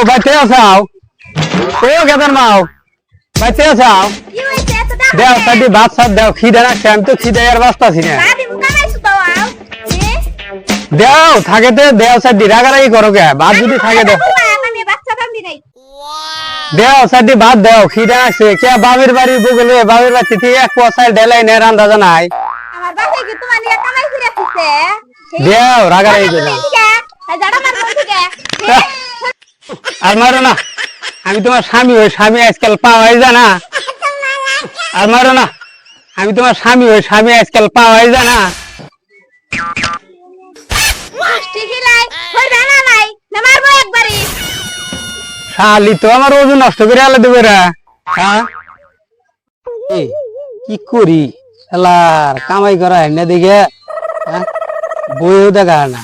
বাইতে আছাও ও কেদার মাও বাইতে আছাও দেও সাদি ভাত সাদ দেও খিদে না আমি তো খিদে আর বাস্তাছি না দেও থাকে তো দেও সাদি রাগারাগি করো কে ভাত যদি থাকে দেও দেও সাদি ভাত দেও খিদে আছে কে বাবির বাড়ি বগলে বাবির বাড়ি থেকে এক পয়সা ঢেলাই নে রান্দা জানাই দেও রাগারাগি করো আর মারো না আমি তোমার স্বামী হই স্বামী আজকাল পাওয়াই জানা আর মারো না আমি তোমার স্বামী হই স্বামী আজকাল পাওয়াই জানা শালি তো আমার ওজন নষ্ট করে আলাদা দেবে রা হ্যাঁ কি করি শালার কামাই করা না দেখে বইও দেখা না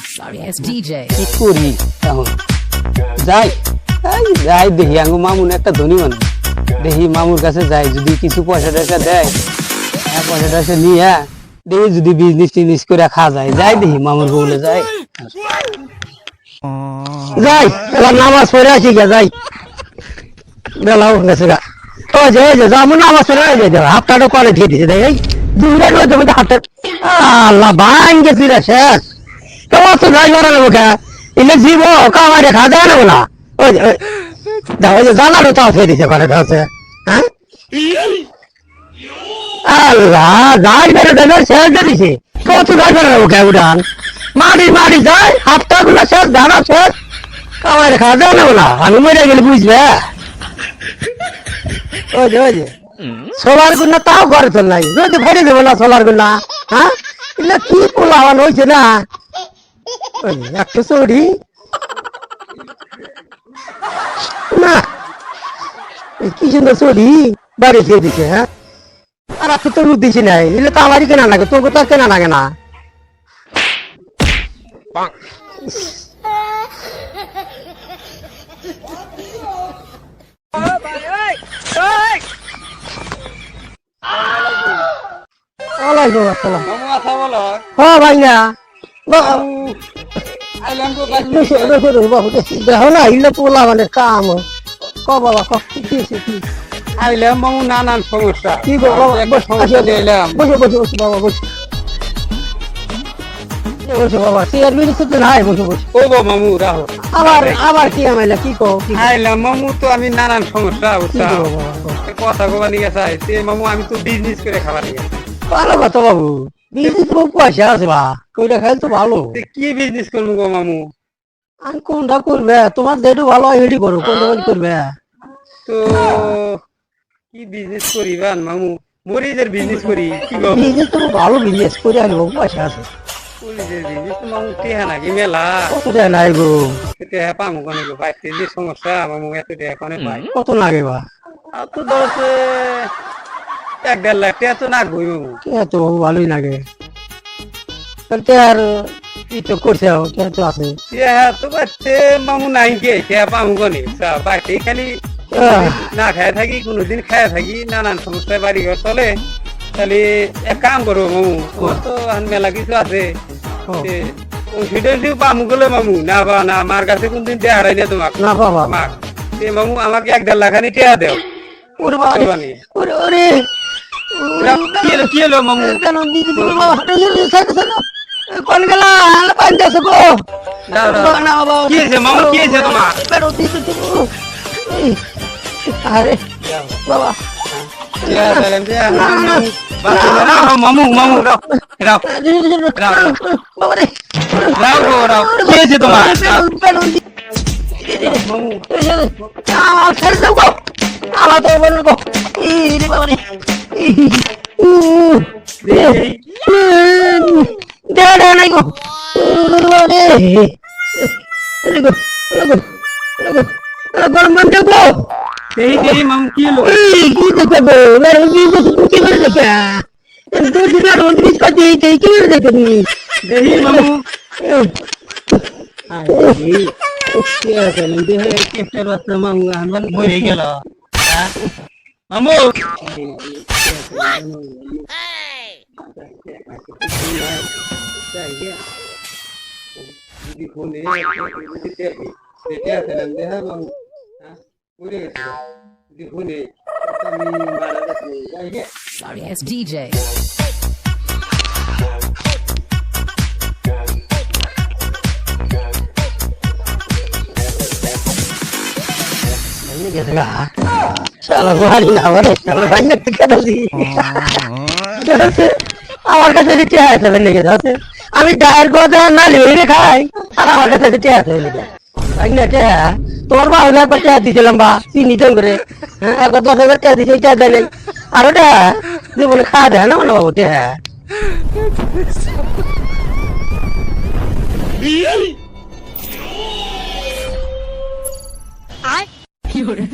কি করি এখন যাই যাই দেখি আঙ্গু মামুন একটা ধনী মানুষ দেখি মামুর কাছে যাই যদি কিছু পয়সা টয়সা দেয় পয়সা টয়সা নিয়ে দেখি যদি বিজনেস টিজনেস করে খাওয়া যায় যাই দেখি মামুর বলে যাই যাই এবার নামাজ পড়ে আসি গে যাই বেলা উঠে গেছে গা ওই যে যাবো নামাজ পড়ে যাই হাতটা করে দিয়ে দিছে দেখ দুইটা রয়েছে মধ্যে হাতে আল্লাহ ভাঙ গেছি রে শেষ তোমার তো যাই করা নেবো কে এলে জীব কামারে খাওয়া যায় না বলা ওই যে জানারও তাও খেয়ে দিছে করে হচ্ছে হ্যাঁ আল্লাহ যাই বেরো দেবে শেষ দিয়ে দিছে কত যাই করে নেবো কে উঠান মাটি যায় হাতটা গুলা শেষ জানা শেষ কামারে খাওয়া যায় না বলা আমি মরে গেলে বুঝবে ওই যে সোলার গুন্না তাও করে চল নাই যদি ফেরে দেবো না সোলার গুন্না হ্যাঁ এগুলা কি পোলাওয়ান হয়েছে না একটা চড়ি না কি সুন্দর চড়ি বাড়ি খেয়ে দিছে হ্যাঁ আর আপনি তো রুদ দিছি নাই এলে তো আমারই কেনা লাগে তোকে তো কেনা লাগে না ভাই না দেখো না ইলে পোলা মানে কাম ক বাবা কি আইলাম মামু নানান সমস্যা কি সমস্যা দিলাম বসে বাবা বসে বাবা চেয়ার বিড়ি নাই বসে ও গো মামু রাহো আবার কি আমাইলা কি কও আইলাম মামু তো আমি নানান সমস্যা কথা কবা নিয়ে চাই সে মামু আমি তো বিজনেস করে খাবার নিয়ে ভালো কথা বাবু বিজনেস খুব পয়সা আছে বা কইটা খাইলে তো ভালো কি বিজনেস করবো গো মামু আমি কোনটা করবে তোমার যেটু ভালো হয় সেটি করো কোনটা করবে তো কি বিজনেস করিবা মামু মরিচের বিজনেস করি কি গো বিজনেস তো ভালো বিজনেস করে আনবো পয়সা আছে মরিচের বিজনেস তো মামু টেহা নাকি মেলা কত টাকা নাই গো টেহা পামু কোনে গো ভাই যে সমস্যা মামু এত টেহা কোনে পাই কত লাগে বা আর তো দরছে 1.5 লাখ টাকা তো না গই মামু এত ভালোই লাগে তাহলে আর কি তো করছে তো আছে তো বাচ্চে মামু নাই কে পামু কোনে বাড়িতে খালি না খায় থাকি কোনোদিন খায় থাকি নানান সমস্যায় বাড়ি ঘর চলে তাহলে এক কাম করবো মামু তো মেলা কিছু আছে পামু গেলে মামু না বা না আমার কাছে কোনদিন দেয়া হারাই না তোমাক না বাবা মামু আমাকে 1.5 লাখ আনি টেয়া দেও কি এলো মামু কোন গেলা পাঞ্জাছে গো কি হয়েছে মামু কি হয়েছে তোমার আরে বাবা মামু রাও কি হয়েছে তোমার আমার তো বলবো গো নাই গো গরম পানি দেবো এই মাম কি হলো কি দেখবো কি করে দেখে দুধ দিবা রোজ বিশ করে দিই কি করে দেখে তুমি দেহি মামু আরে কি আছে দেহে কেফটার রাস্তা মামু আনবান মরে গেল মামু দেখে আসলেন দেখা মামু হ্যাঁ উড়ে গেছে দেখুনে আমি মারা যাচ্ছি Sorry ass DJ. শালা বাড়ি না আমার শালা ভাঙা থেকে দিই আমার কাছে টিয়া আছে লেগে যাচ্ছে আমি ডায়ের কথা না লিয়ে খাই আর আমার কাছে টিয়া আছে লেগে ভাঙা টিয়া তোর বা হলে একবার টিয়া দিয়েছিলাম বা চিনি তো করে হ্যাঁ একবার 10,000 টিয়া দিয়েছি টিয়া দেয় আর ওটা জীবনে খাওয়া দেয় না মানে বাবু টিয়া Fiore.